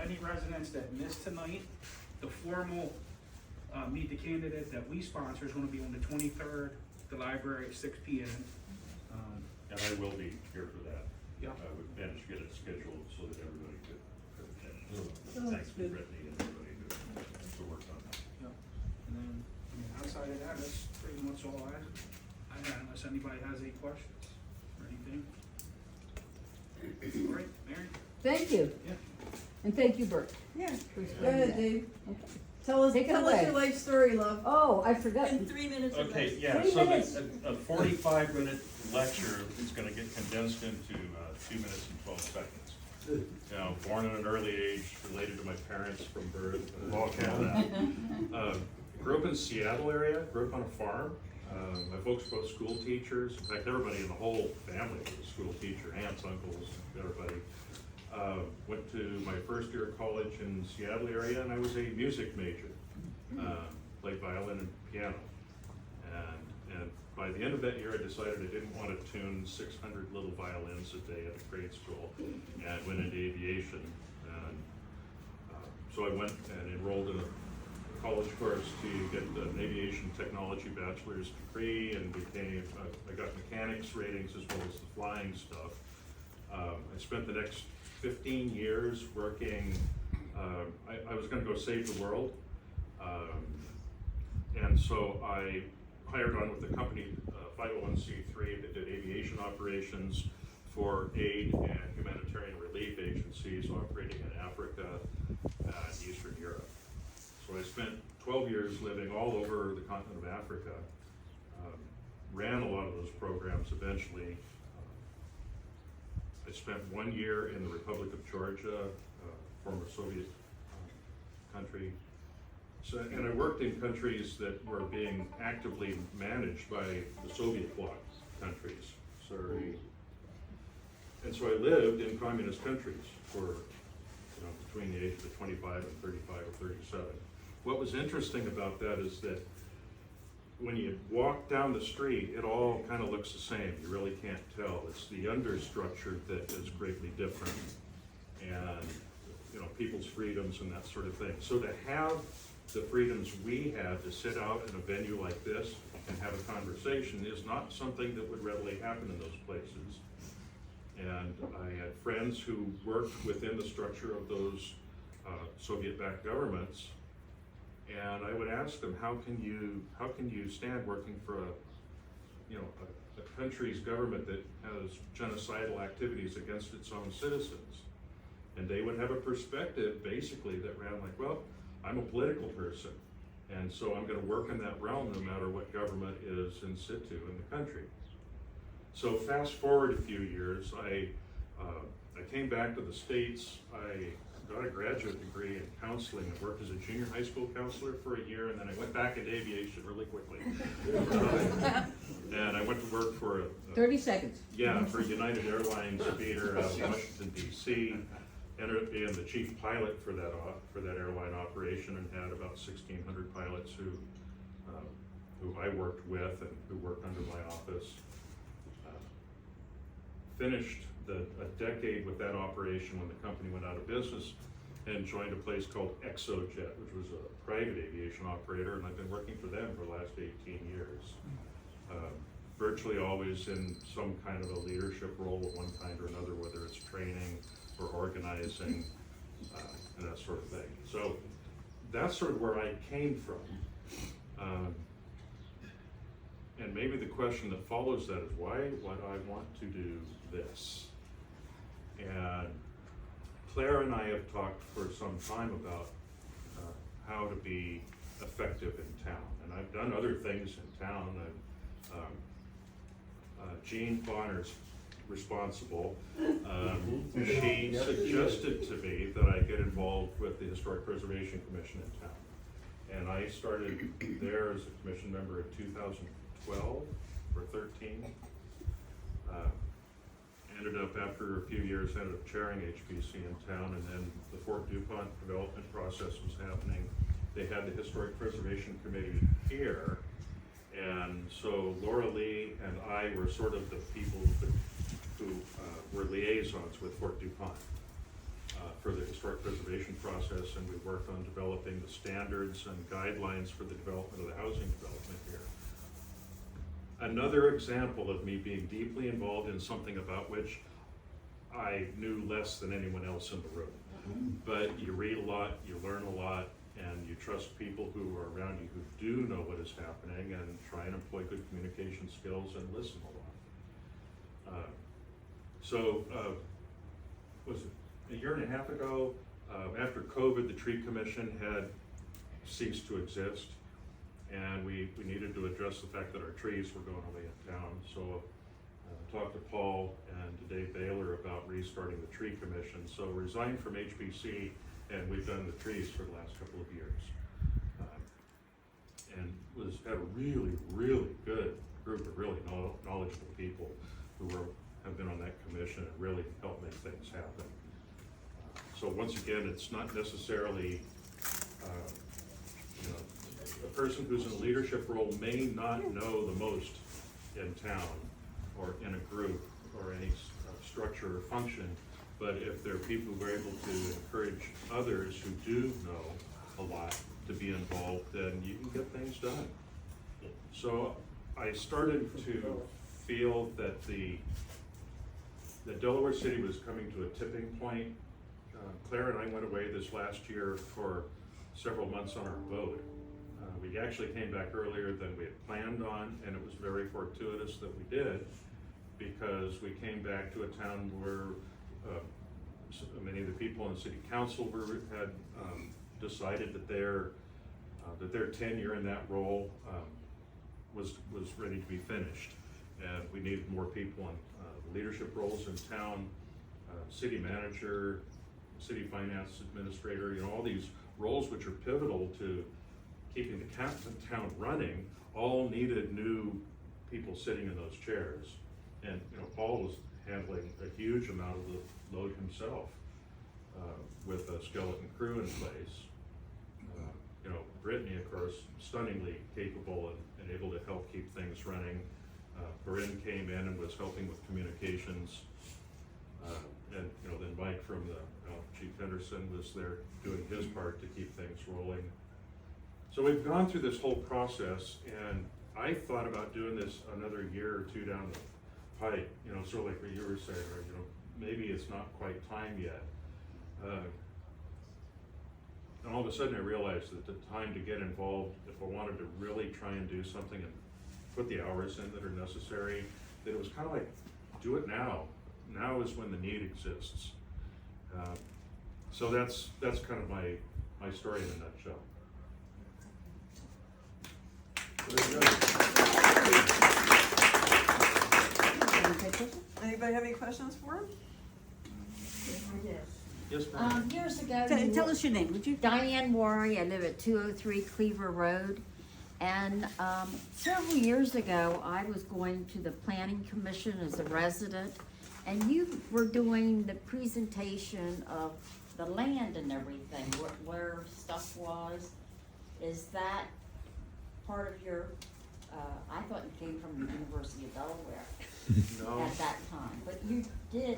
any residents that missed tonight, the formal, meet the candidate that we sponsor is gonna be on the 23rd, the library at 6 p.m. And I will be here for that. Yeah. We managed to get it scheduled so that everybody could attend. Oh, Thanks that's to good. Brittany and everybody who worked on that. Yeah, and then, I mean, outside of that, that's pretty much all I had, unless anybody has any questions or anything. All right, Mary? Thank you, Yeah. and thank you, Bert. Yeah, for go explaining ahead, that. Dave. Okay. Tell us Take it your away. life story, love. Oh, I forgot. In 3 minutes or Okay, less. yeah, 3 so minutes. a 45-minute lecture is gonna get condensed into 2 minutes and 12 seconds. You know, born at an early age, related to my parents from birth, all that. Grew up in the Seattle area, grew up on a farm. My folks were both school teachers. In fact, everybody in the whole family was a school teacher, aunts, uncles, everybody. Went to my first year of college in Seattle area, and I was a music major. Played violin and piano. And by the end of that year, I decided I didn't want to tune 600 little violins a day at a grade school, and went into aviation. And so I went and enrolled in a college course to get an aviation technology bachelor's degree, and I got mechanics ratings as well as the flying stuff. I spent the next 15 years working, I was gonna go save the world. And so I hired on with a company, 501c3, that did aviation operations for aid and humanitarian relief agencies operating in Africa and Eastern Europe. So I spent 12 years living all over the continent of Africa, ran a lot of those programs eventually. I spent 1 year in the Republic of Georgia, former Soviet country. So, and I worked in countries that were being actively managed by the Soviet bloc countries. And so I lived in communist countries for, between the ages of 25 and 35 or 37. What was interesting about that is that when you walk down the street, it all kind of looks the same. You really can't tell. It's the understructure that is greatly different, and people's freedoms and that sort of thing. So to have the freedoms we had to sit out in a venue like this and have a conversation is not something that would readily happen in those places. And I had friends who worked within the structure of those Soviet-backed governments, and I would ask them, how can you stand working for a country's government that has genocidal activities against its own citizens? And they would have a perspective basically that ran like, well, I'm a political person, and so I'm going to work in that realm no matter what government is in situ in the country. So fast forward a few years, I came back to the States. I got a graduate degree in counseling and worked as a junior high school counselor for a year, and then I went back into aviation really quickly. And I went to work for 30 seconds. for United Airlines feeder out of Washington, D.C. Ended up being the chief pilot for that airline operation, and had about 1,600 pilots who I worked with and who worked under my office. Finished a decade with that operation when the company went out of business, and joined a place called ExoJet, which was a private aviation operator, and I've been working for them for the last 18 years. Virtually always in some kind of a leadership role of one kind or another, whether it's training or organizing and that sort of thing. So that's sort of where I came from. And maybe the question that follows that is, why would I want to do this? And Claire and I have talked for some time about how to be effective in town. And I've done other things in town. Jean Bonner's responsible. She suggested to me that I get involved with the Historic Preservation Commission in town. And I started there as a commission member in 2012 or 13. Ended up, after a few years, ended up chairing HPC in town, and then the Fort DuPont development process was happening. They had the Historic Preservation Committee here, and so Laura Lee and I were sort of the people who were liaisons with Fort DuPont for the Historic Preservation process, and we worked on developing the standards and guidelines for the development of the housing development here. Another example of me being deeply involved in something about which I knew less than anyone else in the room. But you read a lot, you learn a lot, and you trust people who are around you who do know what is happening and try and employ good communication skills and listen a lot. Was it a year and a half ago, after COVID, the tree commission had ceased to exist, and we needed to address the fact that our trees were going away in town. So talked to Paul and to Dave Baylor about restarting the tree commission. So resigned from HPC, and we've done the trees for the last couple of years. And had a really, really good group of really knowledgeable people who have been on that commission and really helped make things happen. So once again, it's not necessarily, a person who's in a leadership role may not know the most in town or in a group or any structure or function, but if there are people who are able to encourage others who do know a lot to be involved, then you can get things done. So I started to feel that that Delaware City was coming to a tipping point. Claire and I went away this last year for several months on our boat. We actually came back earlier than we had planned on, and it was very fortuitous that we did, because we came back to a town where many of the people in the city council had decided that their tenure in that role was ready to be finished, and we needed more people in leadership roles in town, city manager, city finance administrator, all these roles which are pivotal to keeping the town running, all needed new people sitting in those chairs. And Paul was handling a huge amount of the load himself with a skeleton crew in place. Brittany, of course, stunningly capable and able to help keep things running. Corinne came in and was helping with communications. And then Mike from Chief Henderson was there doing his part to keep things rolling. So we've gone through this whole process, and I thought about doing this another year or two down the pipe, sort of like what you were saying, or, maybe it's not quite time yet. And all of a sudden I realized that the time to get involved, if I wanted to really try and do something and put the hours in that are necessary, that it was kind of like, do it now. Now is when the need exists. So that's kind of my story in a nutshell. Anybody have any questions for him? Yes, ma'am. Years ago, Tell us your name, would you? Diane Worry, I live at 203 Cleaver Road. And several years ago, I was going to the Planning Commission as a resident, and you were doing the presentation of the land and everything, where stuff was. Is that part of your, I thought you came from the University of Delaware No. at that time, but you did,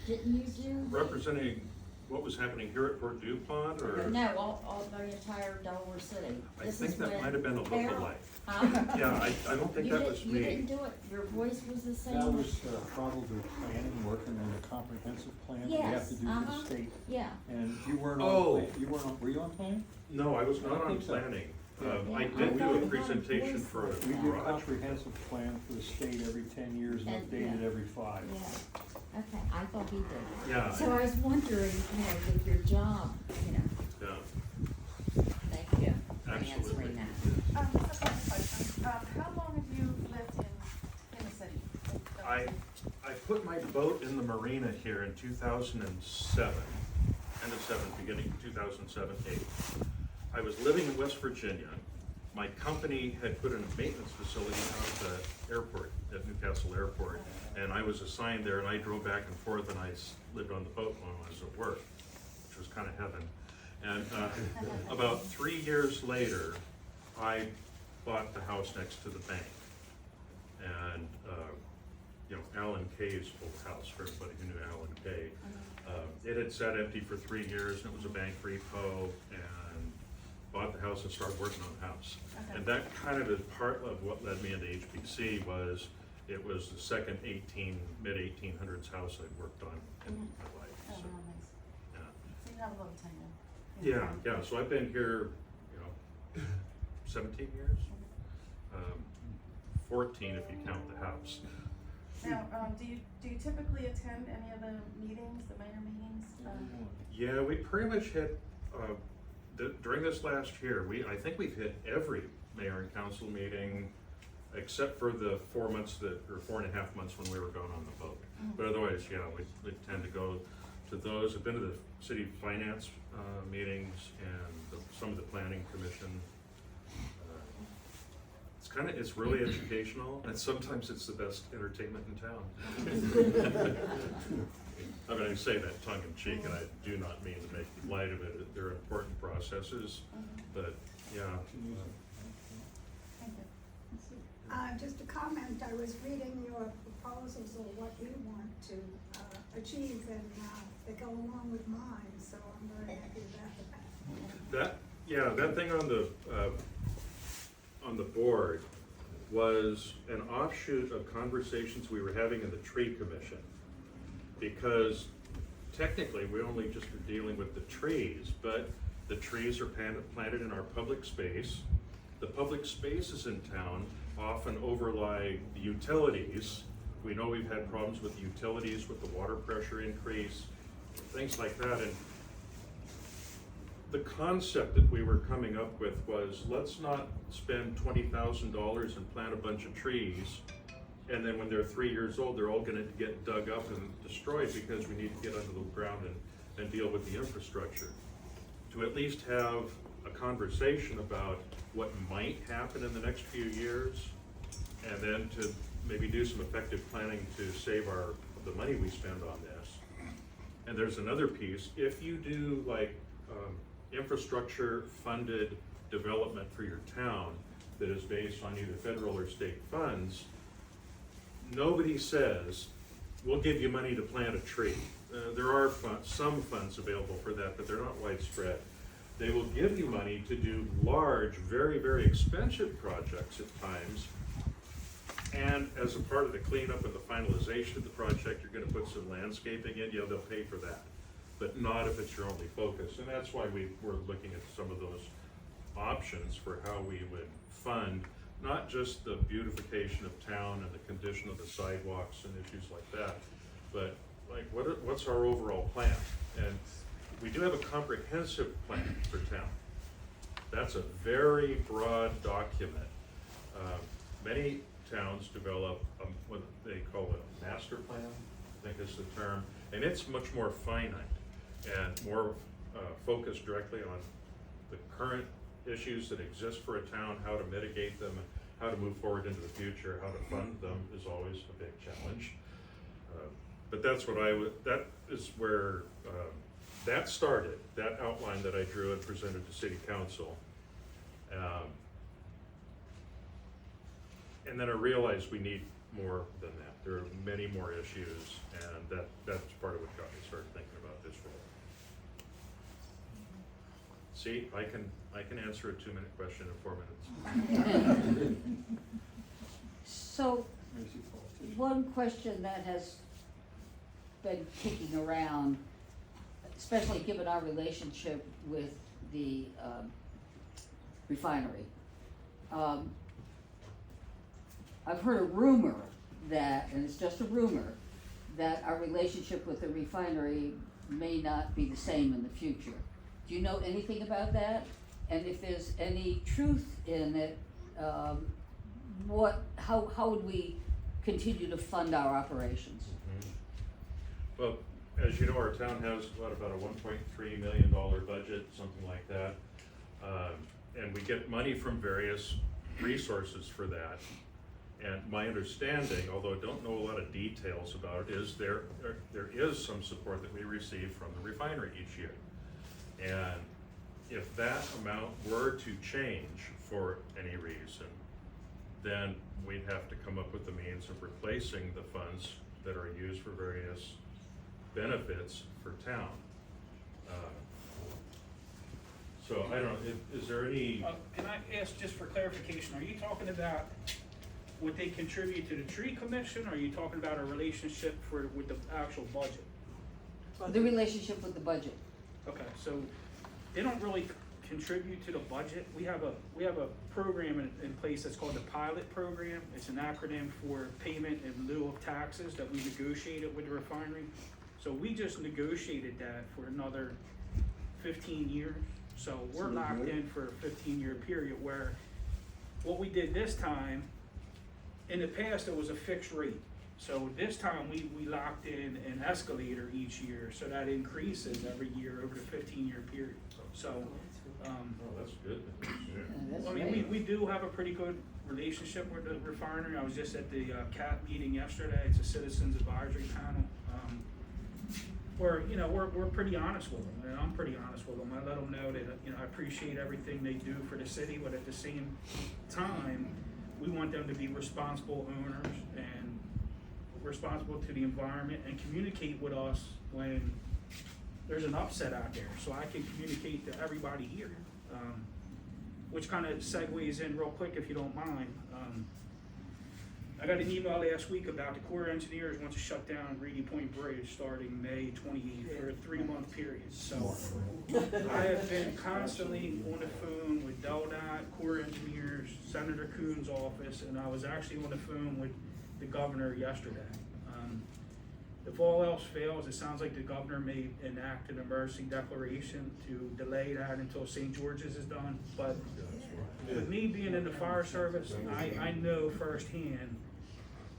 didn't you do? Representing what was happening here at Fort DuPont, or? No, all the entire Delaware City. I This think is that when might have been a Farrell- lookalike. Huh? Yeah, I don't think that was You me. didn't do it, your voice was the same? That was probably planning, working on the comprehensive plan we have to do for the state. Yeah, And you weren't Oh. on, were you on planning? No, I was not I on think so. planning. Yeah. I I did thought do you a had a presentation voice. for a We do a garage. comprehensive plan for the state every 10 years and And, update it yeah. every 5. yeah, okay, I thought he did. Yeah. So I was wondering, with your job, Yeah, thank you for absolutely. answering that. Just a couple questions. How long have you lived in the city? I put my boat in the marina here in 2007, end of 7, beginning of 2007, 8. I was living in West Virginia. My company had put in a maintenance facility out at the airport, at Newcastle Airport, and I was assigned there, and I drove back and forth, and I lived on the boat when I was at work, which was kind of heaven. And about 3 years later, I bought the house next to the bank. And you know, Alan Kay's old house, for everybody who knew Alan Kay. It had sat empty for 3 years, and it was a bank repo, and bought the house and started working on the house. Okay. And that kind of is part of what led me into HPC. Was it was the second mid-1800s house I'd worked on in my life. Oh, So, nice. yeah. So you have a little tenure. Yeah, so I've been here, 17 years, 14 if you count the house. Now, do you typically attend any of the meetings, the mayor meetings? Yeah, we pretty much hit, during this last year, I think we've hit every mayor and council meeting, except for the 4 months or 4.5 months when we were gone on the boat. But otherwise, yeah, we tend to go to those. I've been to the city finance meetings and some of the planning commission. It's really educational, and sometimes it's the best entertainment in town. I mean, I say that tongue in cheek, and I do not mean to make light of it. They're important processes, but yeah. Thank you. Just a comment, I was reading your proposals or what you want to achieve, and they go along with mine, so I'm very happy about that. That thing on the board was an offshoot of conversations we were having in the tree commission. Because technically, we only just are dealing with the trees, but the trees are planted in our public space. The public spaces in town often overlie the utilities. We know we've had problems with the utilities, with the water pressure increase, things like that. And the concept that we were coming up with was, let's not spend $20,000 and plant a bunch of trees, and then when they're 3 years old, they're all gonna get dug up and destroyed because we need to get under the ground and deal with the infrastructure. To at least have a conversation about what might happen in the next few years, and then to maybe do some effective planning to save the money we spend on this. And there's another piece, if you do like infrastructure funded development for your town that is based on either federal or state funds, nobody says, we'll give you money to plant a tree. There are some funds available for that, but they're not widespread. They will give you money to do large, very, very expensive projects at times. And as a part of the cleanup and the finalization of the project, you're gonna put some landscaping in, they'll pay for that. But not if it's your only focus. And that's why we were looking at some of those options for how we would fund not just the beautification of town and the condition of the sidewalks and issues like that, but like what's our overall plan? And we do have a comprehensive plan for town. That's a very broad document. Many towns develop what they call a master plan, I think is the term, and it's much more finite and more focused directly on the current issues that exist for a town, how to mitigate them, how to move forward into the future, how to fund them is always a big challenge. But that's what that is where that started, that outline that I drew and presented to City Council. And then I realized we need more than that. There are many more issues, and that's part of what got me started thinking about this role. See, I can answer a 2-minute question in 4 minutes. So, one question that has been kicking around, especially given our relationship with the refinery. I've heard a rumor that, and it's just a rumor, that our relationship with the refinery may not be the same in the future. Do you know anything about that? And if there's any truth in it, how would we continue to fund our operations? Well, as you know, our town has about a $1.3 million budget, something like that. And we get money from various resources for that. And my understanding, although I don't know a lot of details about it, is there is some support that we receive from the refinery each year. And if that amount were to change for any reason, then we'd have to come up with the means of replacing the funds that are used for various benefits for town. So I don't know, is there any, Can I ask just for clarification, are you talking about what they contribute to the tree commission, or are you talking about a relationship with the actual budget? The relationship with the budget. Okay, so they don't really contribute to the budget. We have a program in place that's called the pilot program. It's an acronym for payment in lieu of taxes that we negotiated with the refinery. So we just negotiated that for another 15 years. So we're locked in for a 15-year period, where what we did this time, in the past, it was a fixed rate. So this time, we locked in an escalator each year, so that increases every year over the 15-year period. So, oh, that's good. That's I mean, great. we do have a pretty good relationship with the refinery. I was just at the CAP meeting yesterday. It's a citizens advisory panel. Where, you know, we're pretty honest with them, and I'm pretty honest with them. I let them know that, you know, I appreciate everything they do for the city, but at the same time, we want them to be responsible owners and responsible to the environment, and communicate with us when there's an upset out there, so I can communicate to everybody here. Which kind of segues in real quick, if you don't mind. I got an email last week about the Corps of Engineers wants to shut down Reedy Point Bridge starting May 28th for a 3-month period. So I have been constantly on the phone with DelDOT, Corps of Engineers, Senator Coon's office, and I was actually on the phone with the governor yesterday. If all else fails, it sounds like the governor may enact an emergency declaration to delay that until St. George's is done. But with me being in the fire service, I know firsthand,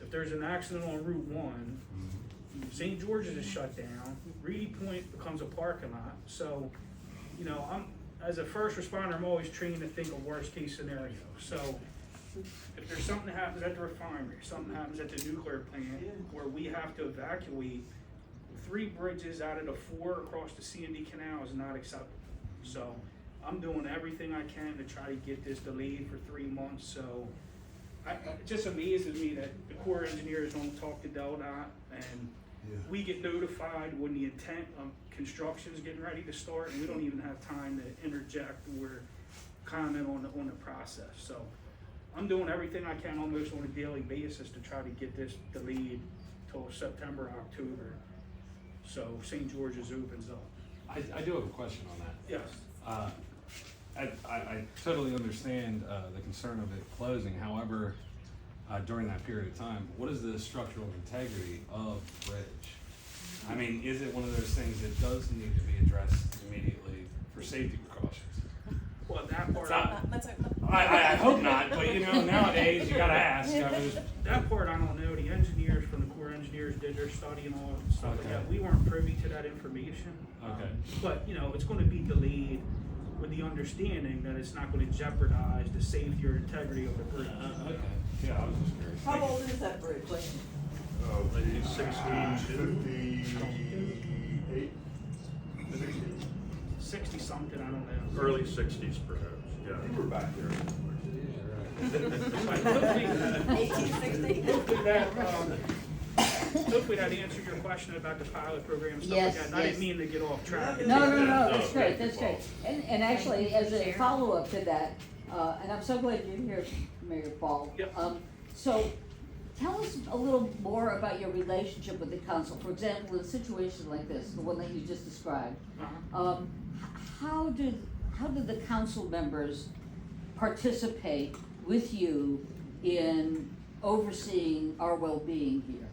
if there's an accident on Route 1, St. George's is shut down, Reedy Point becomes a parking lot. So, you know, as a first responder, I'm always trained to think of worst case scenario. So if there's something that happens at the refinery, something happens at the nuclear plant, where we have to evacuate 3 bridges out of the 4 across the C&D Canal, is not acceptable. So I'm doing everything I can to try to get this delayed for 3 months. So it just amazes me that the Corps of Engineers don't talk to DelDOT, and we get notified when the intent of construction is getting ready to start, and we don't even have time to interject or comment on the process. So I'm doing everything I can almost on a daily basis to try to get this delayed till September, October, so St. George's opens up. I do have a question on that. Yes. I totally understand the concern of it closing. However, during that period of time, what is the structural integrity of the bridge? I mean, is it one of those things that does need to be addressed immediately for safety precautions? Well, that part, I hope not, but you know, nowadays you gotta ask. I mean, that part I don't know. The engineers from the Corps of Engineers did their study and all that stuff like that. We weren't privy to that information. Okay. But, you know, it's gonna be delayed with the understanding that it's not gonna jeopardize the safety or integrity of the bridge. Okay. Yeah, I was just curious. How old is that bridge? Oh, maybe 62? 58? 60 something, I don't know. Early 60s perhaps, yeah. We're back there. Hopefully that answered your question about the pilot program and stuff Yes, like that. And I didn't yes. mean to get off track. No, that's great, No, that's great. And actually, as a follow-up to that, and I'm so glad you're here, Mayor Paul. Yep. So, tell us a little more about your relationship with the council. For example, in a situation like this, the one that you just described, Uh-huh. how do the council members participate with you in overseeing our well-being here?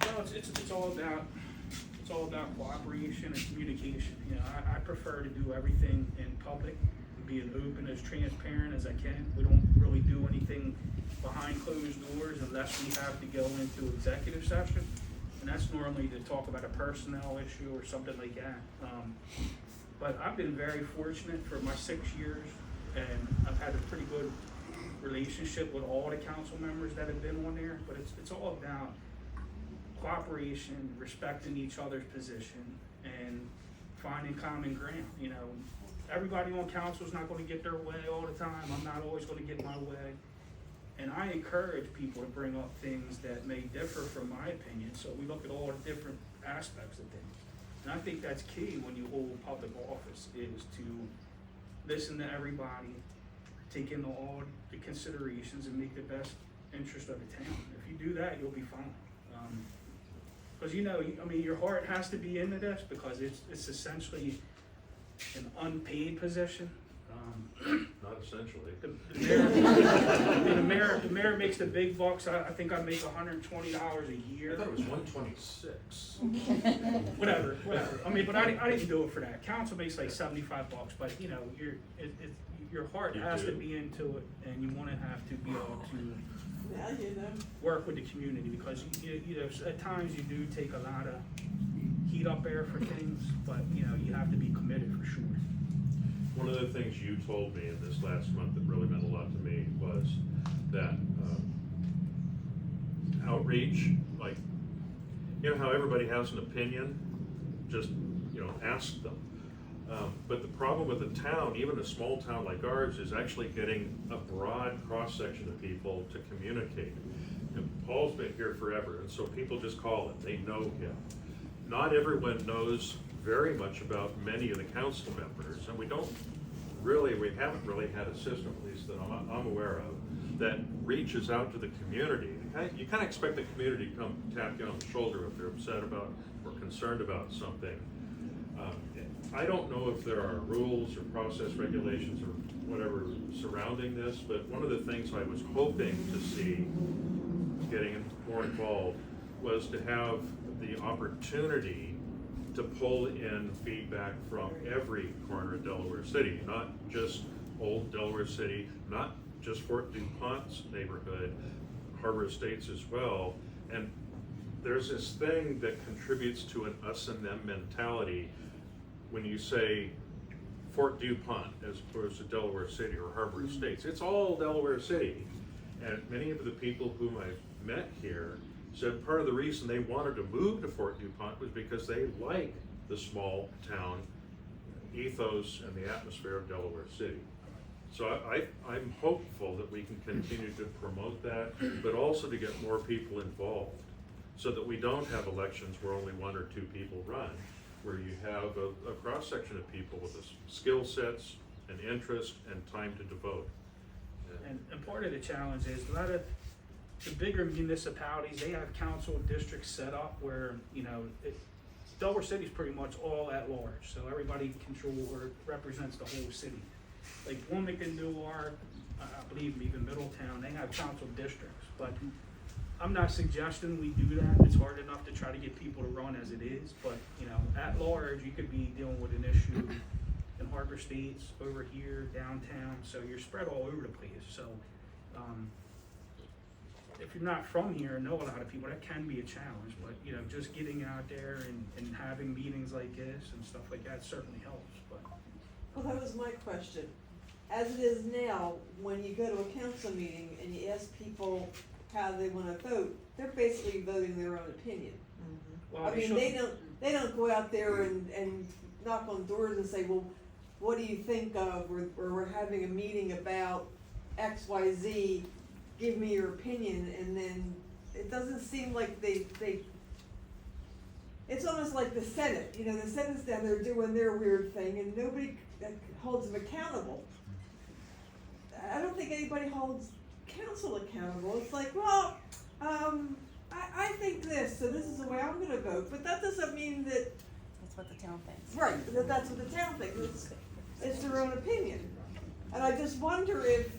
Well, it's all about cooperation and communication. You know, I prefer to do everything in public, being open, as transparent as I can. We don't really do anything behind closed doors unless we have to go into executive session. And that's normally to talk about a personnel issue or something like that. But I've been very fortunate for my 6 years, and I've had a pretty good relationship with all the council members that have been on there. But it's all about cooperation, respecting each other's position, and finding common ground. You know, everybody on council is not going to get their way all the time. I'm not always going to get my way. And I encourage people to bring up things that may differ from my opinion, so we look at all the different aspects of things. And I think that's key when you hold public office, is to listen to everybody, take into all the considerations and make the best interest of the town. If you do that, you'll be fine. Because your heart has to be into this, because it's essentially an unpaid position. Not essentially. The mayor makes the big bucks. I think I make $120 a year. I thought it was 126. Whatever. But I didn't do it for that. Council makes like $75, but your heart You has to do. be into it, and you want to have to be able to work with the community, because at times you do take a lot of heat up there for things, but you have to be committed for sure. One of the things you told me in this last month that really meant a lot to me was that outreach, like, how everybody has an opinion, just, ask them. But the problem with a town, even a small town like ours, is actually getting a broad cross-section of people to communicate. And Paul's been here forever, and so people just call him, they know him. Not everyone knows very much about many of the council members, and we haven't really had a system, at least that I'm aware of, that reaches out to the community. You kind of expect the community to come tap you on the shoulder if they're upset about or concerned about something. I don't know if there are rules or process regulations or whatever surrounding this, but one of the things I was hoping to see getting more involved was to have the opportunity to pull in feedback from every corner of Delaware City, not just old Delaware City, not just Fort DuPont's neighborhood, Harbor Estates as well. And there's this thing that contributes to an us and them mentality when you say Fort DuPont as opposed to Delaware City or Harbor Estates. It's all Delaware City. And many of the people whom I've met here said part of the reason they wanted to move to Fort DuPont was because they like the small town ethos and the atmosphere of Delaware City. So I'm hopeful that we can continue to promote that, but also to get more people involved, so that we don't have elections where only one or two people run, where you have a cross-section of people with skill sets and interest and time to devote. And part of the challenge is a lot of the bigger municipalities, they have council districts set up where, Delaware City is pretty much all at large, so everybody controls or represents the whole city. Like Wilmington, Delaware, I believe even Middletown, they have council districts, but I'm not suggesting we do that. It's hard enough to try to get people to run as it is, but, at large, you could be dealing with an issue in Harbor Estates, over here, downtown, so you're spread all over the place, so, if you're not from here and know a lot of people, that can be a challenge, but, just getting out there and having meetings like this and stuff like that certainly helps, but. Well, that was my question. As it is now, when you go to a council meeting and you ask people how they wanna vote, they're basically voting their own opinion. Well, I mean, they don't go out there and knock on doors and say, well, what do you think of, or we're having a meeting about X, Y, Z, give me your opinion, and then it doesn't seem like they it's almost like the Senate, the Senate's down there doing their weird thing and nobody holds them accountable. I don't think anybody holds council accountable. It's like, well, I think this, so this is the way I'm gonna vote, but that doesn't mean that. That's what the town thinks. Right, that's what the town thinks, it's their own opinion. And I just wonder if,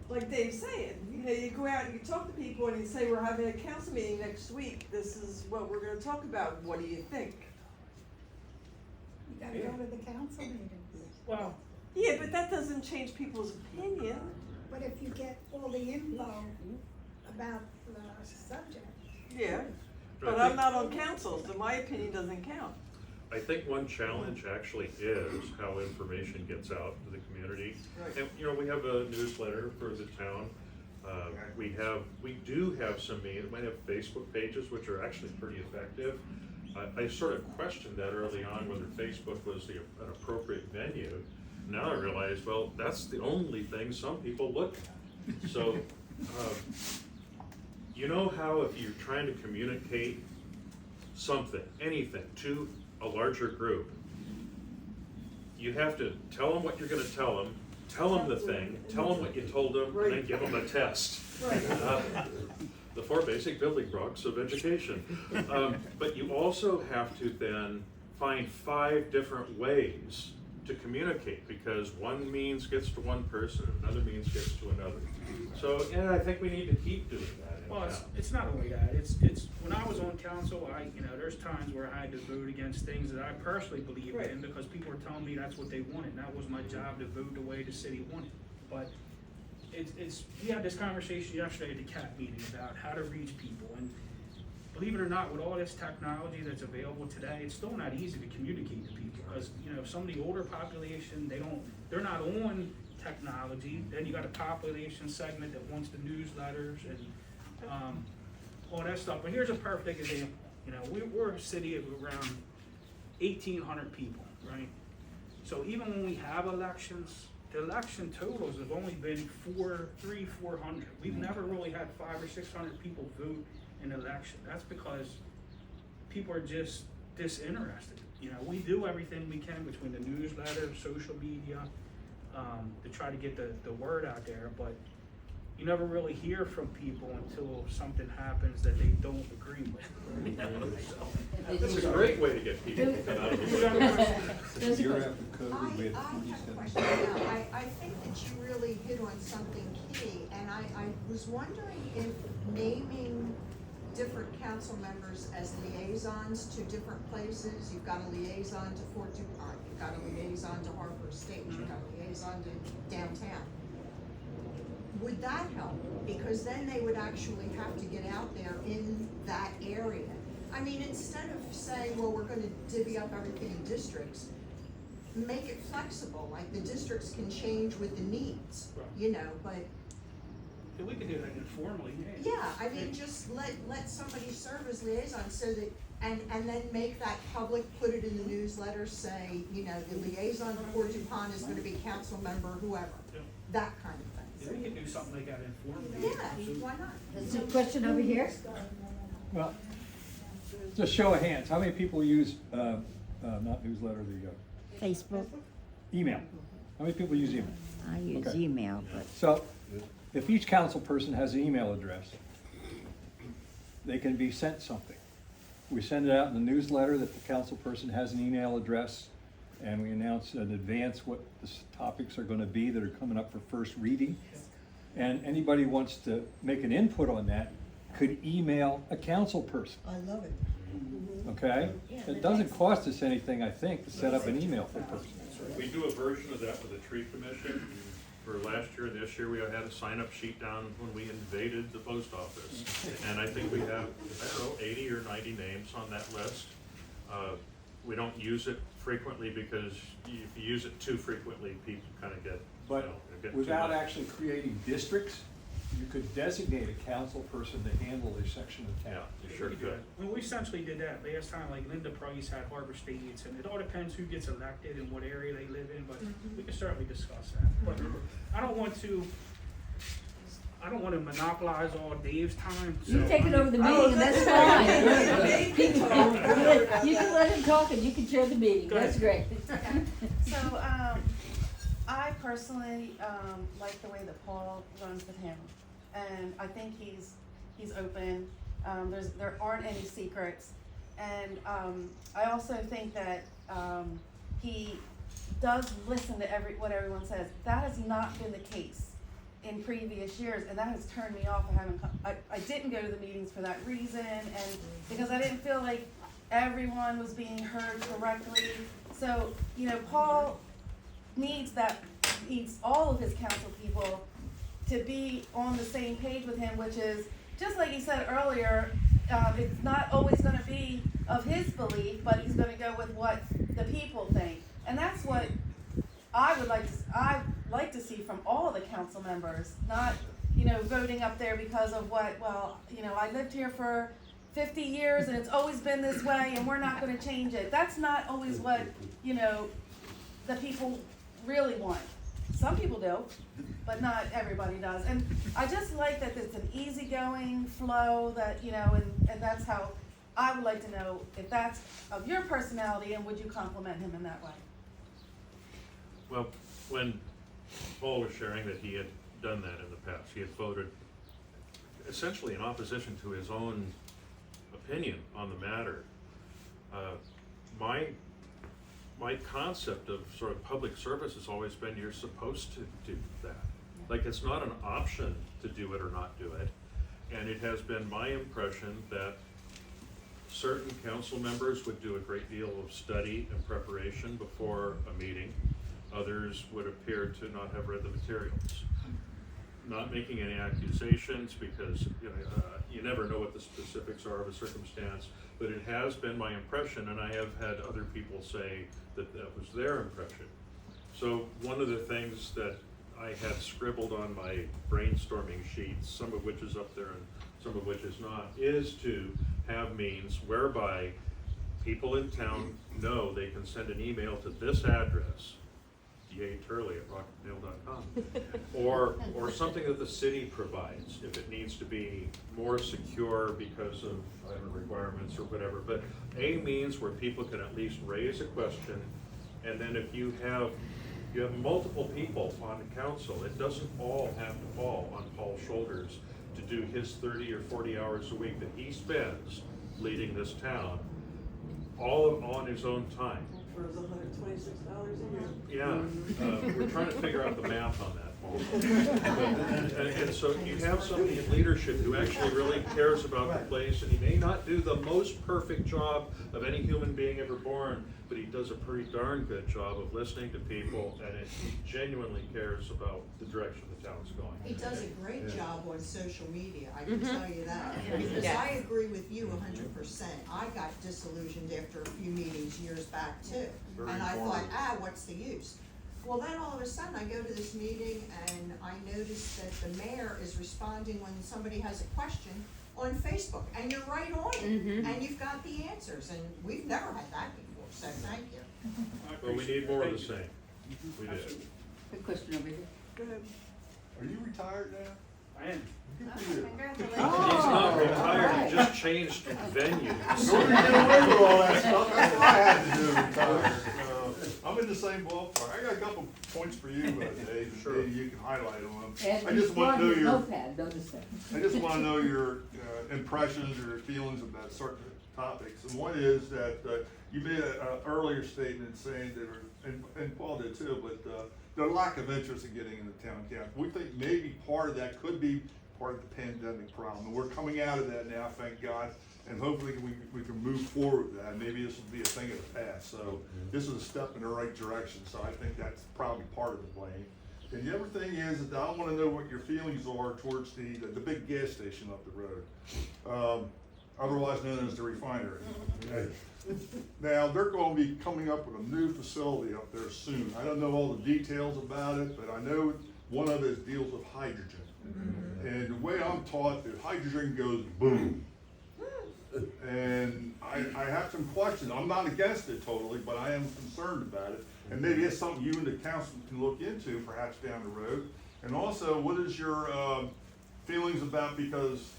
like Dave's saying, you go out and you talk to people and you say, we're having a council meeting next week, this is what we're gonna talk about, what do you think? You gotta go to the council meetings. Well, Yeah, but that doesn't change people's opinion. But if you get all the info about the subject, Yeah. But I'm not on council, so my opinion doesn't count. I think one challenge actually is how information gets out to the community. Right. And, we have a newsletter for the town. We do have some we have Facebook pages, which are actually pretty effective. I sort of questioned that early on, whether Facebook was an appropriate venue. Now I realize, well, that's the only thing some people look at. So, you know how if you're trying to communicate something, anything, to a larger group, you have to tell them what you're gonna tell them the thing, tell them what you told them, and then give them a test. The 4 basic building blocks of education. But you also have to then find 5 different ways to communicate, because one means gets to one person, another means gets to another. So, yeah, I think we need to keep doing that in Well, town. it's not only that, it's, when I was on council, there's times where I had to vote against things that I personally believed in, because people were telling me that's what they wanted, and that was my job to vote the way the city wanted. But we had this conversation yesterday at the CAP meeting about how to reach people, and believe it or not, with all this technology that's available today, it's still not easy to communicate to people, because, some of the older population, they're not on technology. Then you got a population segment that wants the newsletters and, all that stuff. But here's a perfect example, we're a city of around 1,800 people, right? So even when we have elections, the election totals have only been 400. We've never really had 500 or 600 people vote in an election. That's because people are just disinterested. We do everything we can between the newsletter, social media, to try to get the word out there, but you never really hear from people until something happens that they don't agree with. That's a great way to get people to come out of the way. You're after code, we had I have a 27. question now. I think that you really hit on something key, and I was wondering if naming different council members as liaisons to different places, you've got a liaison to Fort DuPont, you've got a liaison to Harper State, you've got a liaison to downtown. Would that help? Because then they would actually have to get out there in that area. I mean, instead of saying, well, we're gonna divvy up everything in districts, make it flexible, like the districts can change with the needs, but. We could do that informally, Yeah, I mean, just let somebody serve as liaison so that, and then make that public, put it in the newsletter, say, the liaison for DuPont is gonna be council member, whoever, Yeah. that kind of Yeah, we thing. could do something like that informally. Yeah, Absolutely. why not? There's a question over here. Well, just show of hands, how many people use, not newsletter, the Facebook, email? How many people use email? I use Okay. email, but So, if each council person has an email address, they can be sent something. We send it out in the newsletter that the council person has an email address, and we announce in advance what the topics are gonna be that are coming up for first reading. And anybody wants to make an input on that could email a council person, I love it. okay? It doesn't cost us anything, I think, to set up an email for a person. We do a version of that with the tree commission. For last year and this year, we had a sign-up sheet down when we invaded the post office. And I think we have, 80 or 90 names on that list. We don't use it frequently because if you use it too frequently, people kind of get, But get too without much. actually creating districts, you could designate a council person to handle a section of Yeah, town. you sure could. Well, we essentially did that last time, like Linda Price had Harbor States, and it all depends who gets elected and what area they live in, but we can certainly discuss that. But I don't want to monopolize all Dave's time, so. You've taken over the meeting, and that's fine. You can let him talk and you can chair the meeting, Go ahead. that's great. So, I personally, like the way that Paul runs with him, and I think he's open, there aren't any secrets, and, I also think that, he does listen to what everyone says. That has not been the case in previous years, and that has turned me off. I didn't go to the meetings for that reason, and because I didn't feel like everyone was being heard correctly. So, Paul needs all of his council people to be on the same page with him, which is, just like he said earlier, it's not always gonna be of his belief, but he's gonna go with what the people think. And that's what I'd like to see from all the council members, not, voting up there because of I lived here for 50 years and it's always been this way and we're not gonna change it. That's not always what, the people really want. Some people do, but not everybody does. And I just like that it's an easygoing flow that, you know, and that's how I would like to know if that's of your personality, and would you compliment him in that way? Well, when Paul was sharing that he had done that in the past, he had voted essentially in opposition to his own opinion on the matter. My concept of sort of public service has always been you're supposed to do that. Like, it's not an option to do it or not do it. And it has been my impression that certain council members would do a great deal of study and preparation before a meeting. Others would appear to not have read the materials. Not making any accusations, because you never know what the specifics are of a circumstance, but it has been my impression, and I have had other people say that that was their impression. So one of the things that I had scribbled on my brainstorming sheets, some of which is up there and some of which is not, is to have means whereby people in town know they can send an email to this address, Turley@rocketmail.com, or something that the city provides if it needs to be more secure because of requirements or whatever. But a means where people can at least raise a question, and then if you have multiple people on the council, it doesn't all have to fall on Paul's shoulders to do his 30 or 40 hours a week that he spends leading this town, all on his own time. For his $126 a year. Yeah, we're trying to figure out the math on that, Paul. And so you have somebody in leadership who actually really cares about the place, and he may not do the most perfect job of any human being ever born, but he does a pretty darn good job of listening to people, and he genuinely cares about the direction the town's going. He does a great job on social media, I can tell you that. Because I agree with you 100%. I got disillusioned after a few meetings years back too. Very And I thought, informative. what's the use? Well, then all of a sudden I go to this meeting and I notice that the mayor is responding when somebody has a question on Facebook, and you're right on it, and you've got the answers, and we've never had that before, so thank you. But we need more of the same. We did. Good question over here. Go ahead. Are you retired now? I am. Good for you. Congratulations. He's not retired, he just changed venues. So we did away with all that stuff, that's what I had to do, retire. I'm in the same ballpark. I got a couple points for you, Dave, and Sure. maybe you can highlight them. And I just want to know your your, notepad, notice that. I just want to know your impressions or feelings about certain topics. And one is that you made an earlier statement saying that, and Paul did too, but the lack of interest in getting into town council. We think maybe part of that could be part of the pandemic problem. And we're coming out of that now, thank God. And hopefully we can move forward with that. Maybe this will be a thing of the past. So this is a step in the right direction. So I think that's probably part of the blame. And the other thing is that I want to know what your feelings are towards the big gas station up the road, otherwise known as the refinery. Okay. Now, they're going to be coming up with a new facility up there soon. I don't know all the details about it, but I know one of it deals with hydrogen. And the way I'm taught, that hydrogen goes boom. And I have some questions. I'm not against it totally, but I am concerned about it. And maybe it's something you and the council can look into perhaps down the road. And also, what is your feelings about, because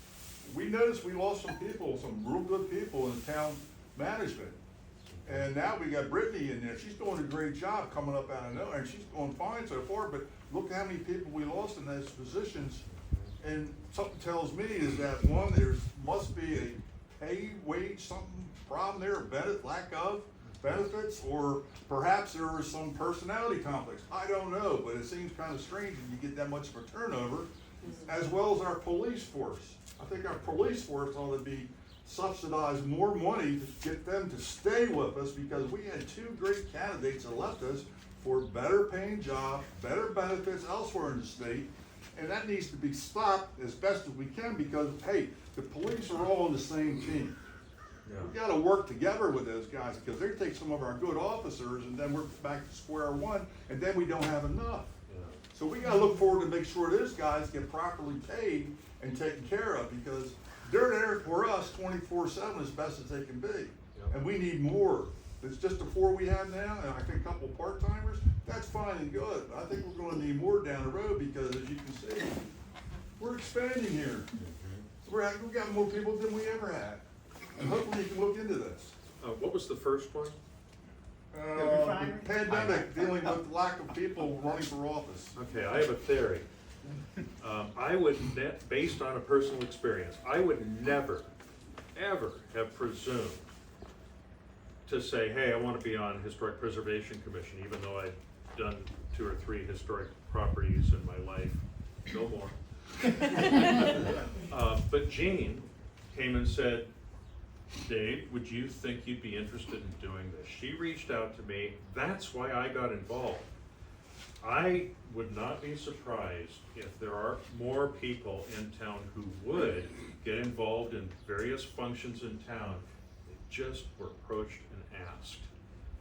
we noticed we lost some people, some real good people in town management. And now we got Brittany in there. She's doing a great job coming up out of nowhere, and she's going fine so far, but look how many people we lost in those positions. And something tells me is that one, there must be a pay wage, something problem there, lack of benefits, or perhaps there was some personality conflicts. I don't know, but it seems kind of strange when you get that much of a turnover, as well as our police force. I think our police force ought to be subsidized more money to get them to stay with us, because we had two great candidates that left us for better paying job, better benefits elsewhere in the state, and that needs to be stopped as best as we can, because, hey, the police are all on the same team. We gotta work together with those guys, because they take some of our good officers and then we're back to square one, and then we don't have enough. So we gotta look forward to make sure those guys get properly paid and taken care of, because they're there for us 24/7 as best as they can be. And we need more. It's just the four we have now, and I think a couple part-timers, that's fine. fine and good, but I think we're gonna need more down the road, because as you can see, we're expanding here. We've got more people than we ever had, and hopefully you can look into this. What was the first one? The pandemic, dealing with the lack of people running for office. Okay, I have a theory. I would, based on a personal experience, I would never, ever have presumed to say, hey, I want to be on Historic Preservation Commission, even though I've done 2 or 3 historic properties in my life, no more. But Jean came and said, Dave, would you think you'd be interested in doing this? She reached out to me. That's why I got involved. I would not be surprised if there are more people in town who would get involved in various functions in town. They just were approached and asked,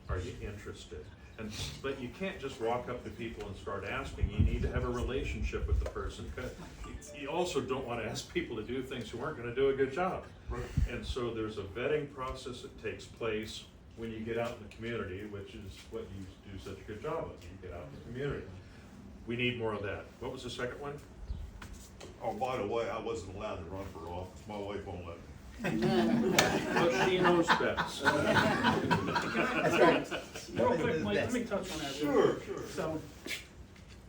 are you interested? But you can't just walk up to people and start asking. You need to have a relationship with the person. You also don't want to ask people to do things who aren't going to do a good job. Right. And so there's a vetting process that takes place when you get out in the community, which is what you do such a good job of. You get out in the community. We need more of that. What was the second one? Oh, by the way, I wasn't allowed to run for office, my wife won't let me. Well, she knows best. Real quick, Mike, let me touch on that. Sure. So,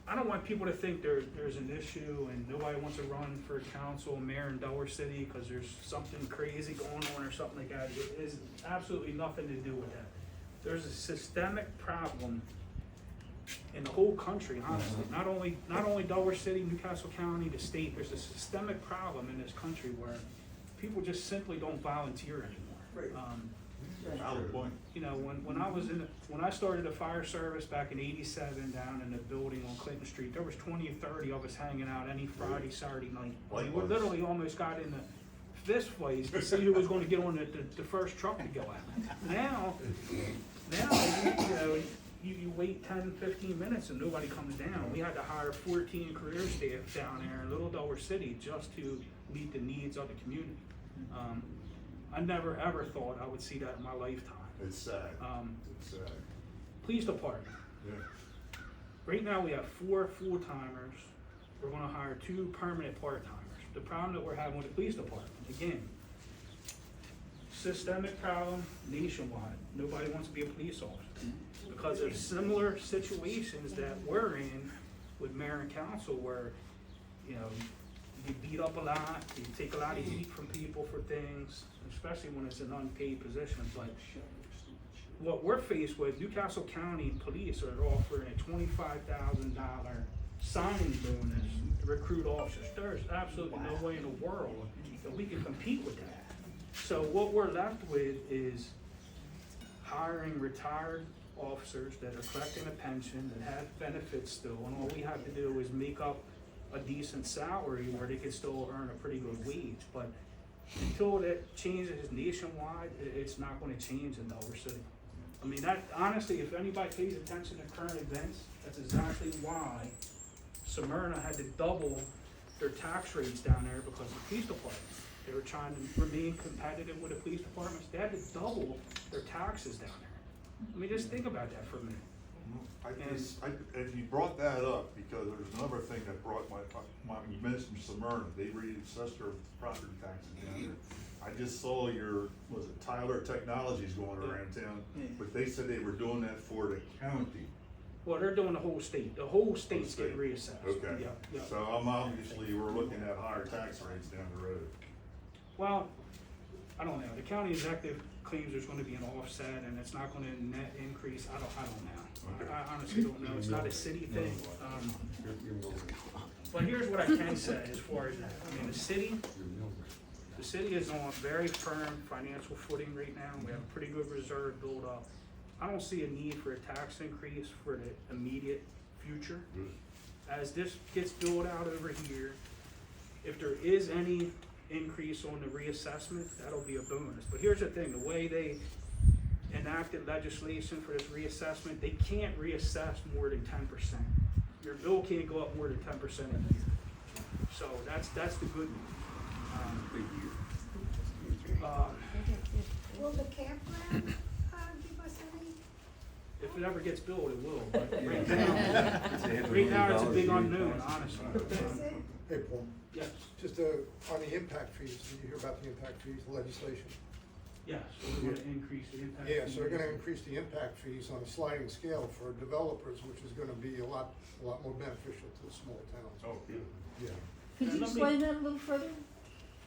I don't want people to think there's an issue and nobody wants to run for council, mayor in Delaware City because there's something crazy going on or something like that. It has absolutely nothing to do with that. There's a systemic problem in the whole country, honestly. Not only Delaware City, Newcastle County, the state. There's a systemic problem in this country where people just simply don't volunteer anymore. Right. Valid point. You know, when I started the fire service back in '87 down in the building on Clinton Street, there was 20 or 30 of us hanging out any Friday, Saturday night. I mean, we literally almost got in the fist fights to see who was going to get on the first truck to go out. Now, you know, you wait 10, 15 minutes and nobody comes down. We had to hire 14 career staff down there in Little Delaware City just to meet the needs of the community. I never ever thought I would see that in my lifetime. It's sad. It's sad. Police department. Yeah. Right now we have 4 full-timers. We're gonna hire 2 permanent part-timers. The problem that we're having with the police department, again, systemic problem nationwide. Nobody wants to be a police officer because of similar situations that we're in with mayor and council where, you know, you beat up a lot, you take a lot of heat from people for things, especially when it's an unpaid position. But what we're faced with, Newcastle County Police are offering a $25,000 signing bonus to recruit officers. There's absolutely no way in the world that we can compete with that. So what we're left with is hiring retired officers that are collecting a pension, that have benefits still, and all we have to do is make up a decent salary where they can still earn a pretty good wage. But until that changes nationwide, it's not going to change in Delaware City. I mean, that honestly, if anybody pays attention to current events, that's exactly why Smyrna had to double their tax rates down there because of the police department. They were trying to remain competitive with the police departments. They had to double their taxes down there. I mean, just think about that for a minute. If you brought that up, because there's another thing that brought you mentioned Smyrna, they reassessed their property taxes down there. I just saw was it Tyler Technologies going around town, but they said they were doing that for the county. Well, they're doing the whole state. The whole state's getting reassessed. Okay. Yeah. So we're looking at higher tax rates down the road. Well, I don't know. The county executive claims there's gonna be an offset and it's not gonna net increase. I don't know. Okay. I honestly don't know. It's not a city thing. But here's what I can say as far as that. I mean, the city is on very firm financial footing right now. We have a pretty good reserve build up. I don't see a need for a tax increase for the immediate future. As this gets built out over here, if there is any increase on the reassessment, that'll be a bonus. But here's the thing, the way they enacted legislation for this reassessment, they can't reassess more than 10%. Your bill can't go up more than 10% a year. So that's the good news. Will the campground give us any If it ever gets built, it will, but right now it's a big unknown, honestly. Hey, Paul, Yes, just on the impact fees, did you hear about the impact fees legislation? yes, so we're gonna increase the impact. Yeah, so they're gonna fees. increase the impact fees on a sliding scale for developers, which is gonna be a lot more beneficial to the small towns. Oh, yeah. Yeah. Could you Let me- explain that a little further?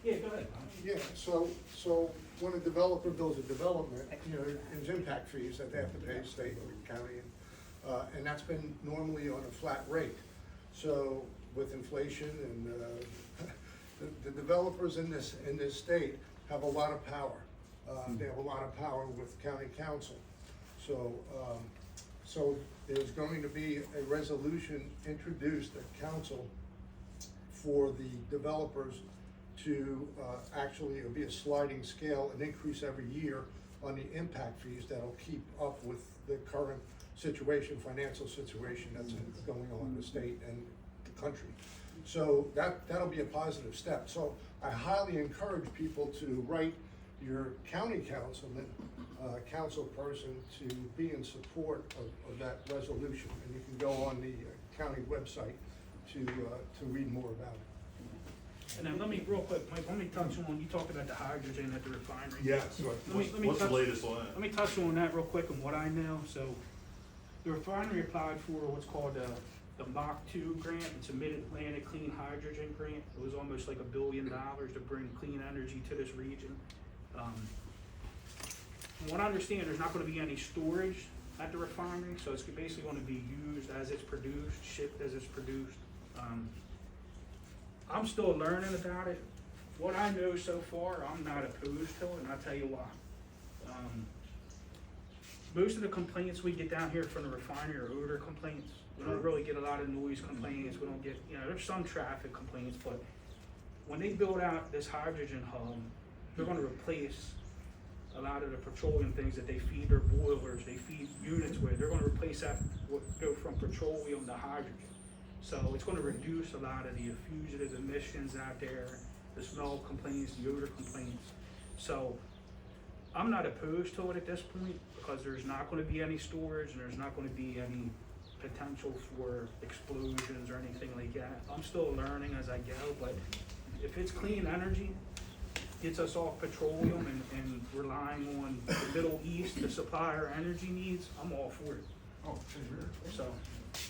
Yeah, go ahead. Yeah, so when a developer builds a development, there's impact fees that they have to pay state or county, and that's been normally on a flat rate. So with inflation and, the developers in this state have a lot of power. They have a lot of power with county council. So there's going to be a resolution introduced at council for the developers to actually, it'll be a sliding scale, an increase every year on the impact fees that'll keep up with the current situation, financial situation that's going on in the state and the country. So that'll be a positive step. So I highly encourage people to write your county councilman, council person to be in support of that resolution. And you can go on the county website to read more about it. And then let me, real quick, Mike, let me touch on, you talked about the hydrogen at the refinery. Yeah. Let me What's the touch- latest on that? Let me touch on that real quick and what I know. So the refinery applied for what's called the Mach 2 grant. It's a Mid-Atlantic Clean Hydrogen Grant. It was almost like $1 billion to bring clean energy to this region. From what I understand, there's not gonna be any storage at the refinery, so it's basically gonna be used as it's produced, shipped as it's produced. I'm still learning about it. What I know so far, I'm not opposed to it, and I'll tell you why. Most of the complaints we get down here from the refinery are odor complaints. We don't really get a lot of noise complaints, we don't get, there's some traffic complaints, but when they build out this hydrogen hub, they're gonna replace a lot of the petroleum things that they feed their boilers, they feed units with. They're gonna replace that, go from petroleum to hydrogen. So it's gonna reduce a lot of the fugitive emissions out there, the smell complaints, the odor complaints. So I'm not opposed to it at this point because there's not gonna be any storage and there's not gonna be any potential for explosions or anything like that. I'm still learning as I go, but if it's clean energy, gets us off petroleum and relying on the Middle East to supply our energy needs, I'm all for it. Oh, So,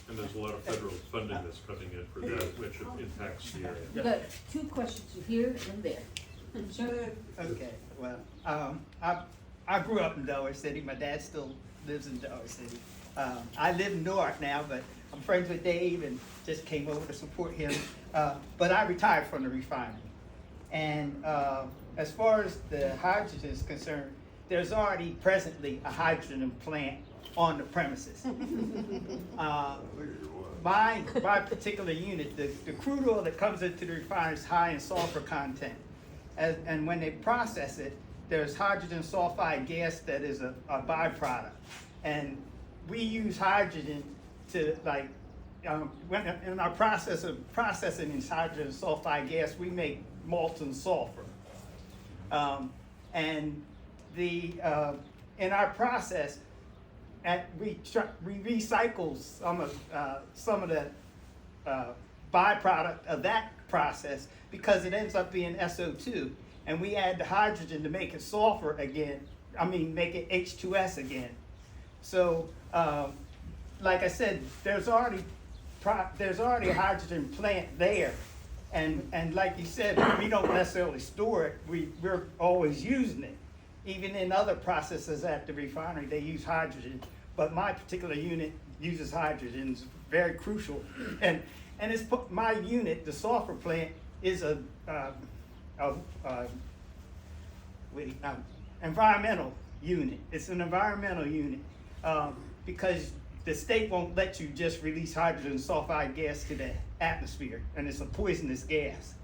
And there's a lot of federal funding that's coming in for that, which impacts the area. You got two questions here and there. Okay, well, I grew up in Delaware City. My dad still lives in Delaware City. I live in Newark now, but I'm friends with Dave and just came over to support him. But I retired from the refinery. And as far as the hydrogen is concerned, there's already presently a hydrogen plant on the premises. My particular unit, the crude oil that comes into the refinery is high in sulfur content. And when they process it, there's hydrogen sulfide gas that is a byproduct. And we use hydrogen to when in our process of processing this hydrogen sulfide gas, we make molten sulfur. And in our process, we recycle some of the byproduct of that process because it ends up being SO2, and we add the hydrogen to make it sulfur again. Make it H2S again. So, like I said, there's already a hydrogen plant there, and like you said, we don't necessarily store it. We're always using it. Even in other processes at the refinery, they use hydrogen, but my particular unit uses hydrogen. It's very crucial, and it's my unit, the sulfur plant, is a environmental unit. It's an environmental unit because the state won't let you just release hydrogen sulfide gas to the atmosphere, and it's a poisonous gas.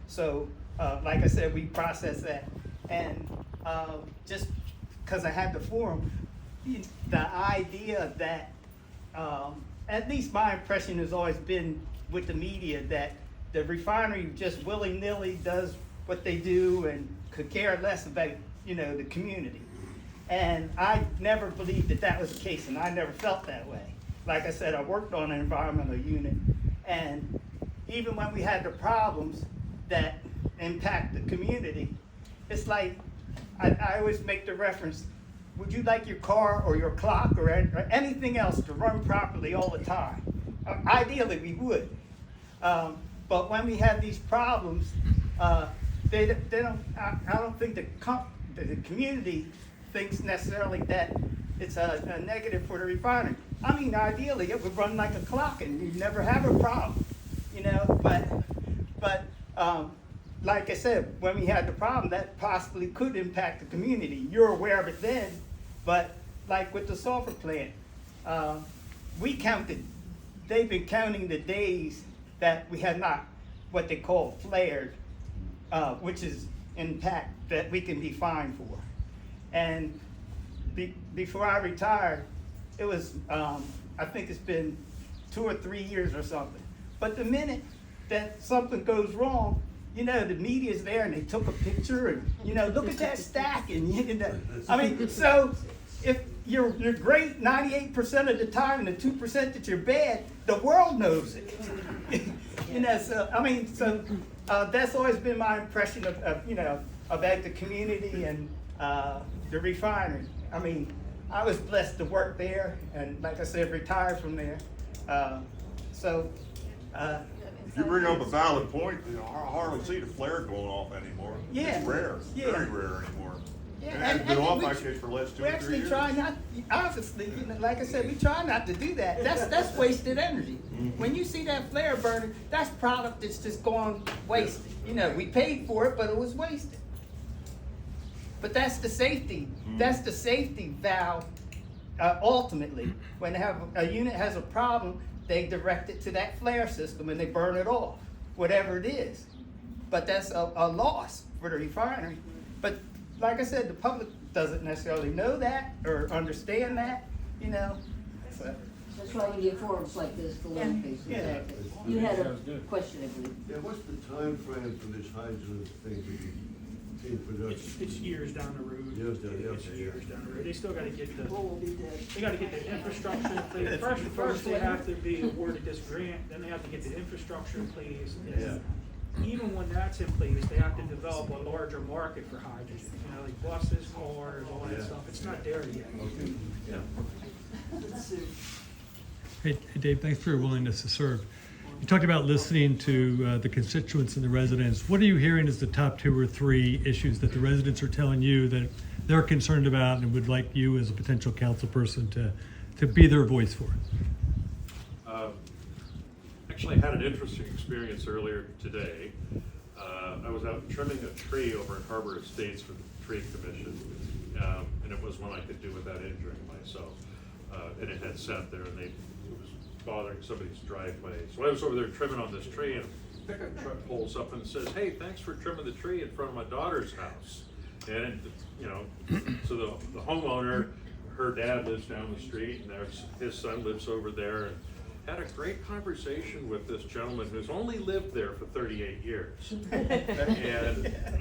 So, like I said, we process that, and just because I had the forum, the idea that, at least my impression has always been with the media that the refinery just willy-nilly does what they do and could care less about, the community. And I never believed that that was the case, and I never felt that way. Like I said, I worked on an environmental unit, and even when we had the problems that impact the community, it's like, I always make the reference, would you like your car or your clock or anything else to run properly all the time? Ideally, we would. But when we have these problems, they don't, I don't think the community thinks necessarily that it's a negative for the refinery. I mean, ideally, it would run like a clock and you'd never have a problem, you know, but like I said, when we had the problem, that possibly could impact the community. You're aware of it then, but like with the sulfur plant, we counted, they've been counting the days that we had not what they call flared, which is impact that we can be fined for. And before I retired, it was, I think it's been 2 or 3 years or something. But the minute that something goes wrong, you know, the media's there and they took a picture and, you know, look at that stack and, you know, I mean, so if you're great 98% of the time and the 2% that you're bad, the world knows it. You know, so, I mean, so that's always been my impression of you know, about the community and the refinery. I mean, I was blessed to work there and, like I said, retired from there. You bring up a valid point. You know, I hardly see the flare going off anymore. Yeah. It's rare. Yeah. Very rare anymore. Yeah, It hasn't been off like this for the last 2 we or 3 actually years. try not, obviously, you know, like I said, we try not to do that. That's wasted energy. When you see that flare burning, that's product that's just gone wasted. You know, we paid for it, but it was wasted. But that's the safety. That's the safety valve. Ultimately, when a unit has a problem, they direct it to that flare system and they burn it off, whatever it is. But that's a loss for the refinery. But like I said, the public doesn't necessarily know that or understand that, you know. So, That's why we need forums like this to learn things. Yeah. Exactly. You had a question, I believe. Yeah, what's the time frame for this hydrogen thing to be in production? It's years down the road. Years down, yeah, It's okay, years down the road. They still gotta get the, We'll be dead. they gotta get the infrastructure in place. First they have to be awarded this grant, then they have to get the infrastructure in place. And even when that's in place, they have to develop a larger market for hydrogen. You know, like buses, cars, all that stuff. It's not there yet. Hey, Dave, thanks for your willingness to serve. You talked about listening to the constituents and the residents. What are you hearing as the top 2 or 3 issues that the residents are telling you that they're concerned about and would like you as a potential council person to be their voice for? Actually, I had an interesting experience earlier today. I was out trimming a tree over at Harbor Estates for the Tree Commission, and it was one I could do without injuring myself. And it had sat there, and it was bothering somebody's driveway. So I was over there trimming on this tree, and a pickup truck pulls up and says, "Hey, thanks for trimming the tree in front of my daughter's house." And you know, so the homeowner, her dad lives down the street, and his son lives over there, and had a great conversation with this gentleman who's only lived there for 38 years. And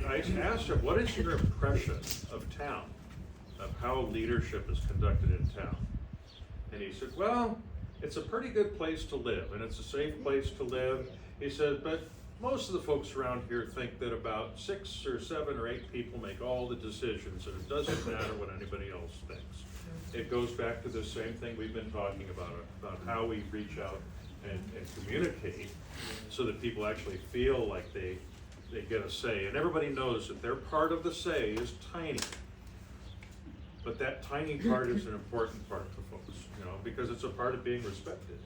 I asked him, "What is your impression of town, of how leadership is conducted in town?" And he said, "Well, it's a pretty good place to live, and it's a safe place to live." He said, "But most of the folks around here think that about 6 or 7 or 8 people make all the decisions, and it doesn't matter what anybody else thinks." It goes back to the same thing we've been talking about how we reach out and communicate so that people actually feel like they get a say. And everybody knows that their part of the say is tiny. But that tiny part is an important part for folks, you know, because it's a part of being respected.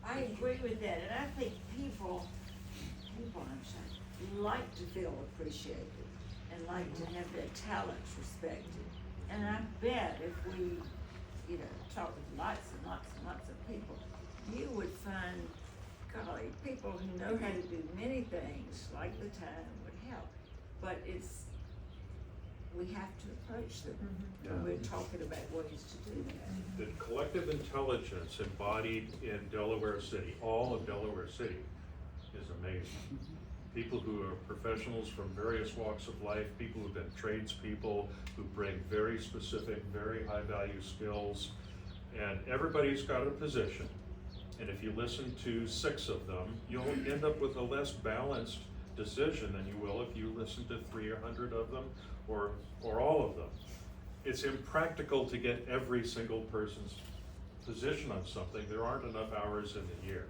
I agree with that, and I think people like to feel appreciated and like to have their talents respected. And I bet if we, you know, talk with lots and lots and lots of people, you would find, golly, people who know how to do many things, like the time, would help. But we have to approach them. And we're talking about ways to do that. The collective intelligence embodied in Delaware City, all of Delaware City, is amazing. people who are professionals from various walks of life, people who've been tradespeople, who bring very specific, very high-value skills, and everybody's got a position. And if you listen to 6 of them, you'll end up with a less balanced decision than you will if you listen to 300 of them or all of them. It's impractical to get every single person's position on something. There aren't enough hours in the year.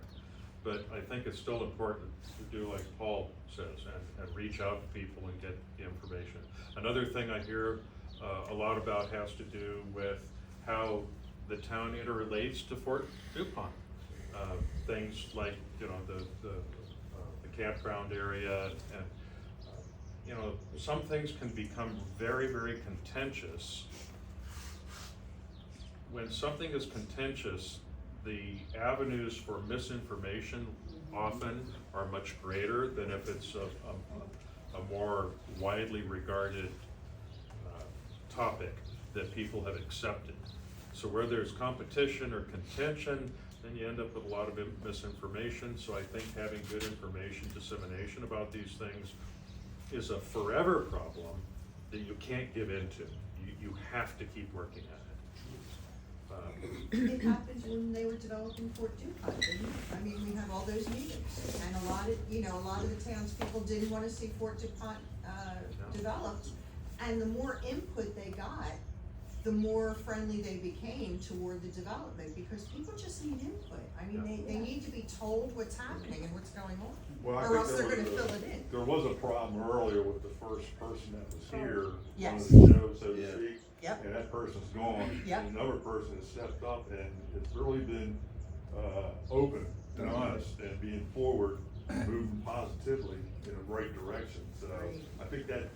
But I think it's still important to do like Paul says and reach out to people and get the information. Another thing I hear a lot about has to do with how the town interrelates to Fort DuPont. Things like, you know, the campground area and you know, some things can become very, very contentious. When something is contentious, the avenues for misinformation often are much greater than if it's a more widely regarded topic that people have accepted. So where there's competition or contention, then you end up with a lot of misinformation. So I think having good information dissemination about these things is a forever problem that you can't give into. You have to keep working at it. It happened when they were developing Fort DuPont, didn't it? I mean, we have all those meetings, and a lot of the townspeople didn't wanna see Fort DuPont, developed. And the more input they got, the more friendly they became toward the development, because people just need input. I mean, they need to be told what's happening and what's going on, Well, I or think else there they're gonna was fill it in. There was a problem earlier with the first person that was here, Yes. on the show, so to Yeah. speak. Yep. And that person's gone. Yep. And another person has stepped up, and it's really been, open and honest and being forward, moving positively in the right direction. So Great. I think that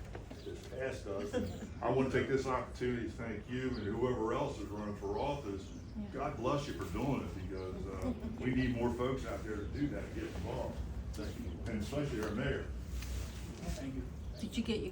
is past us. And I want to take this opportunity to thank you and whoever else is running for office. God bless you for doing it, because, we need more folks out there to do that, get involved. Thank you. And especially our mayor. Thank you. Did you get your